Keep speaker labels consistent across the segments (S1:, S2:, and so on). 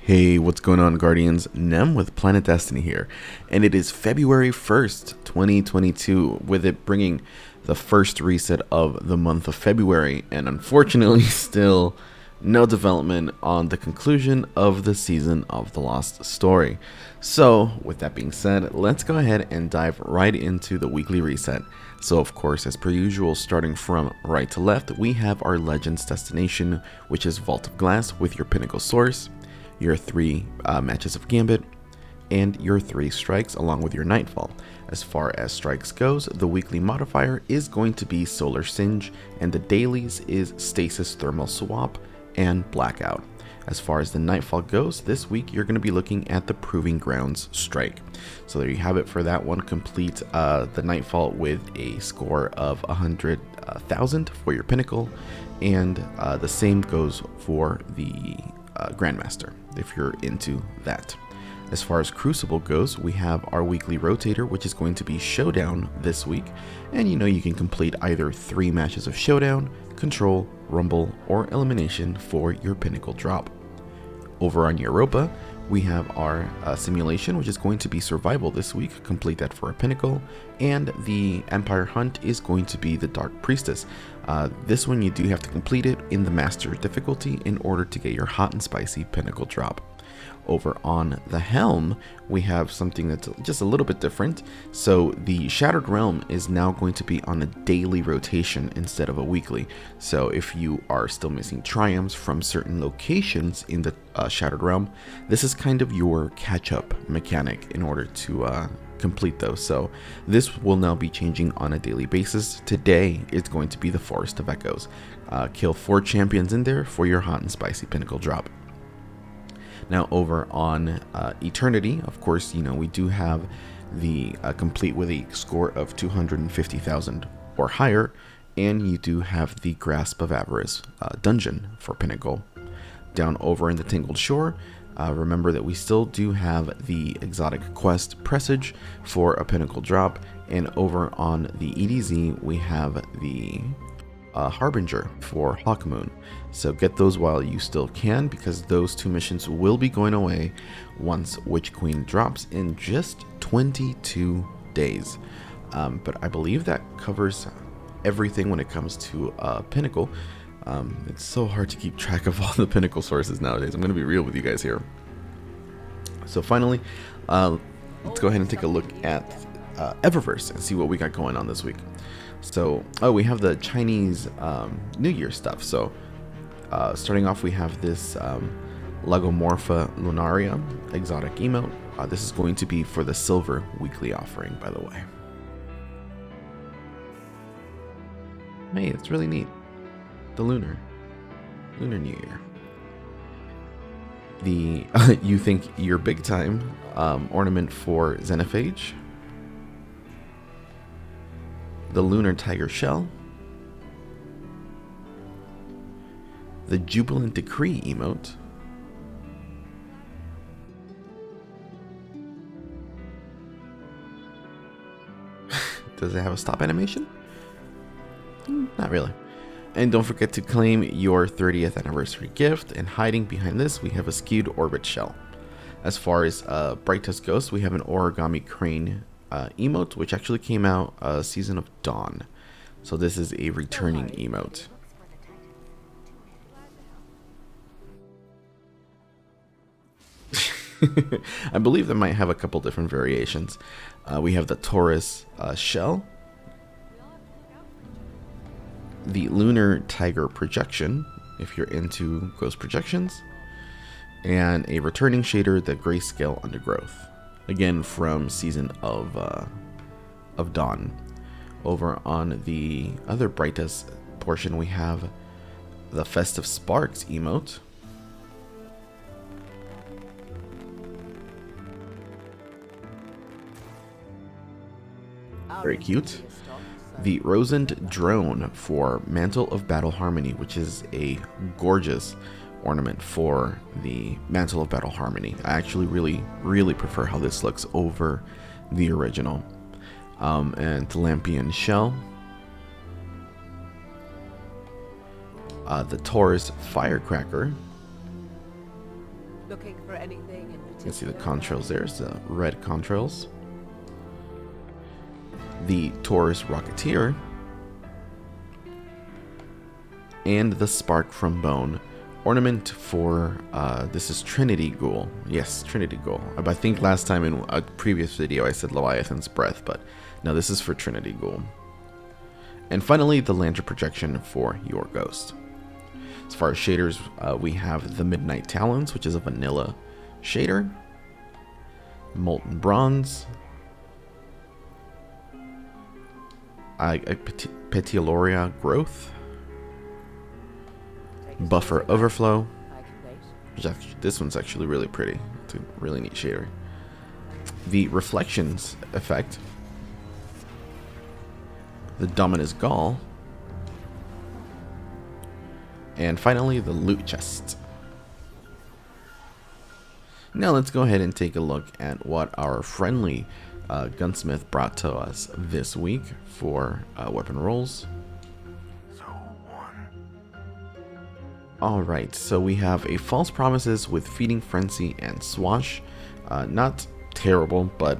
S1: Hey, what's going on, Guardians? Nem with Planet Destiny here, and it is February 1st, 2022, with it bringing the first reset of the month of February, and unfortunately still no development on the conclusion of the season of The Lost Story. So, with that being said, let's go ahead and dive right into the weekly reset. So, of course, as per usual, starting from right to left, we have our Legends destination, which is Vault of Glass with your Pinnacle Source, your 3 matches of Gambit, and your 3 strikes along with your Nightfall. As far as strikes goes, the weekly modifier is going to be Solar Singe, and the dailies is Stasis Thermal Swap and Blackout. As far as the Nightfall goes, this week you're going to be looking at the Proving Grounds strike. So there you have it for that one. Complete the Nightfall with a score of 100,000 for your Pinnacle, and the same goes for the Grandmaster, if you're into that. As far as Crucible goes, we have our weekly rotator, which is going to be Showdown this week, and you can complete either 3 matches of Showdown, Control, Rumble, or Elimination for your Pinnacle drop. Over on Europa, we have our simulation, which is going to be Survival this week. Complete that for a Pinnacle, and the Empire Hunt is going to be the Dark Priestess. This one you do have to complete it in the Master difficulty in order to get your Hot and Spicy Pinnacle drop. Over on the Helm, we have something that's just a little bit different. So the Shattered Realm is now going to be on a daily rotation instead of a weekly. So if you are still missing triumphs from certain locations in the Shattered Realm, this is kind of your catch-up mechanic in order to complete those. So this will now be changing on a daily basis. Today it's going to be the Forest of Echoes. Kill 4 champions in there for your Hot and Spicy Pinnacle drop. Now over on Eternity, of course, we do have the complete with a score of 250,000 or higher, and you do have the Grasp of Avarice dungeon for Pinnacle. Down over in the Tangled Shore, remember that we still do have the exotic quest Presage for a Pinnacle drop, and over on the EDZ we have the Harbinger for Hawkmoon. So get those while you still can, because those 2 missions will be going away once Witch Queen drops in just 22 days. But I believe that covers everything when it comes to Pinnacle. It's so hard to keep track of all the Pinnacle sources nowadays. I'm going to be real with you guys here. So finally, let's go ahead and take a look at Eververse and see what we got going on this week. So, we have the Chinese New Year stuff. So, starting off, we have this Lagomorpha Lunaria exotic emote. This is going to be for the Silver weekly offering, by the way. Hey, it's really neat. The Lunar New Year. The You Think You're Big Time ornament for Xenophage. The Lunar Tiger Shell, the Jubilant Decree emote, does it have a stop animation? Not really. And don't forget to claim your 30th anniversary gift, and hiding behind this we have a Skewed Orbit Shell. As far as Brightest Ghost, we have an Origami Crane emote, which actually came out Season of Dawn. So this is a returning emote. I believe they might have a couple different variations. We have the Taurus Shell, the Lunar Tiger Projection, if you're into ghost projections, and a returning shader, the Grayscale Undergrowth. Again, from Season of Dawn. Over on the other Brightest portion, we have the Festive Sparks emote. Very cute. The Rosend Drone for Mantle of Battle Harmony, which is a gorgeous ornament for the Mantle of Battle Harmony. I actually really prefer how this looks over the original. And Lampion Shell, the Taurus Firecracker,
S2: Looking for anything in particular?
S1: You can see the contrails there. It's the red contrails. The Taurus Rocketeer. And the Spark from Bone. Ornament for, this is Trinity Ghoul. Yes, Trinity Ghoul. I think last time in a previous video I said Leviathan's Breath, but no, this is for Trinity Ghoul. And finally, the Lantern Projection for your Ghost. As far as shaders, we have the Midnight Talons, which is a vanilla shader. Molten Bronze. Petioloria Growth. Buffer Overflow. This one's actually really pretty. It's a really neat shader. The Reflections effect. The Dominus Gall. And finally, the Loot Chest. Now let's go ahead and take a look at what our friendly Gunsmith brought to us this week for weapon rolls. Alright, so we have a False Promises with Feeding Frenzy and Swash. Not terrible, but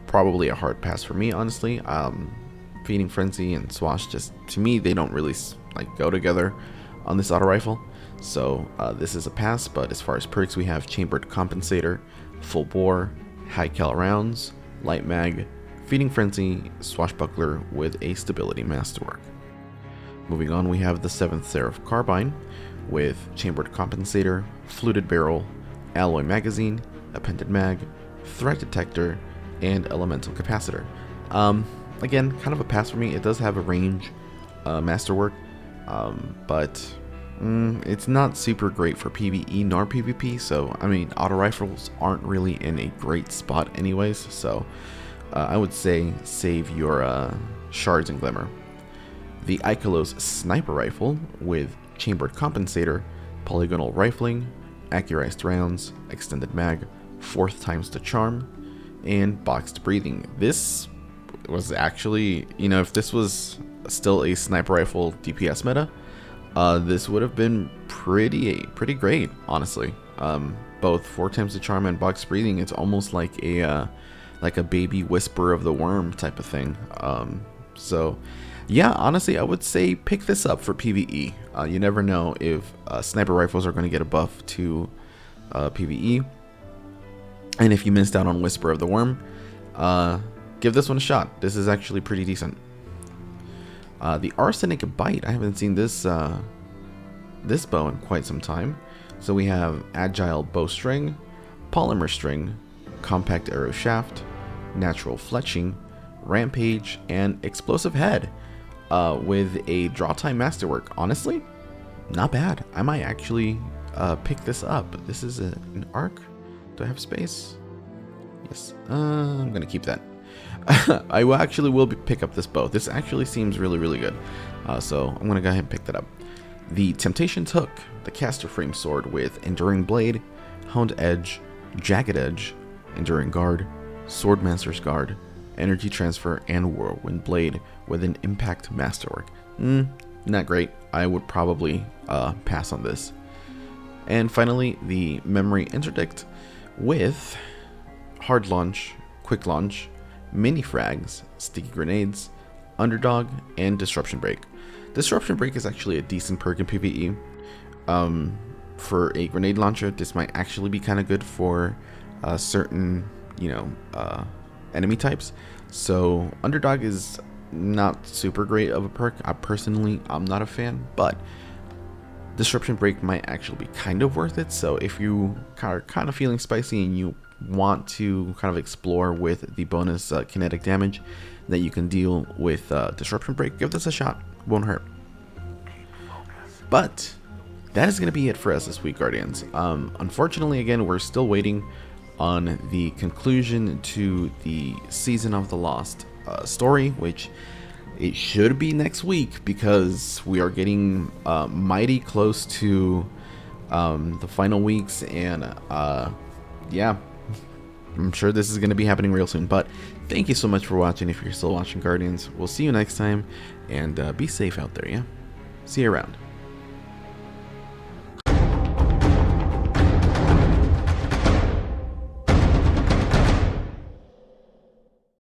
S1: probably a hard pass for me, honestly. Feeding Frenzy and Swash, just to me, they don't really like go together on this auto rifle. So this is a pass, but as far as perks, we have Chambered Compensator, Full Bore, High Cal Rounds, Light Mag, Feeding Frenzy, Swashbuckler with a Stability Masterwork. Moving on, we have the 7th Seraph Carbine with Chambered Compensator, Fluted Barrel, Alloy Magazine, Appended Mag, Threat Detector, and Elemental Capacitor. Again, kind of a pass for me. It does have a range masterwork, but it's not super great for PvE nor PvP, so I mean, auto rifles aren't really in a great spot anyways, so I would say save your Shards and Glimmer. The Ikelos Sniper Rifle with Chambered Compensator, Polygonal Rifling, Accurized Rounds, Extended Mag, 4th times the Charm, and Boxed Breathing. This was actually, you know, if this was still a sniper rifle DPS meta, this would have been pretty great, honestly. Both 4 times the Charm and Boxed Breathing, it's almost like a baby Whisper of the Worm type of thing. So yeah, honestly, I would say pick this up for PvE. You never know if sniper rifles are going to get a buff to PvE. And if you missed out on Whisper of the Worm, give this one a shot. This is actually pretty decent. The Arsenic Bite, I haven't seen this this bow in quite some time. So we have Agile Bowstring, Polymer String, Compact Arrow Shaft, Natural Fletching, Rampage, and Explosive Head with a Draw Time Masterwork. Honestly, not bad. I might actually pick this up. This is an arc. Do I have space? Yes. I'm going to keep that. I will pick up this bow. This actually seems really good. So I'm going to go ahead and pick that up. The Temptation's Hook, the Caster Frame Sword with Enduring Blade, Hound Edge, Jagged Edge, Enduring Guard, Swordmaster's Guard, Energy Transfer, and Whirlwind Blade with an Impact Masterwork. Not great. I would probably pass on this. And finally, the Memory Interdict with Hard Launch, Quick Launch, Mini Frags, Sticky Grenades, Underdog, and Disruption Break. Disruption Break is actually a decent perk in PvE. For a grenade launcher, this might actually be kind of good for certain, enemy types. So Underdog is not super great of a perk. I'm not a fan, but Disruption Break might actually be kind of worth it. So if you are kind of feeling spicy and you want to kind of explore with the bonus kinetic damage that you can deal with Disruption Break, give this a shot. Won't hurt. But that is going to be it for us this week, Guardians. Unfortunately, again, we're still waiting on the conclusion to the Season of the Lost story, which it should be next week because we are getting mighty close to the final weeks, and yeah, I'm sure this is going to be happening real soon. But thank you so much for watching. If you're still watching, Guardians, we'll see you next time, and be safe out there. Yeah, see you around.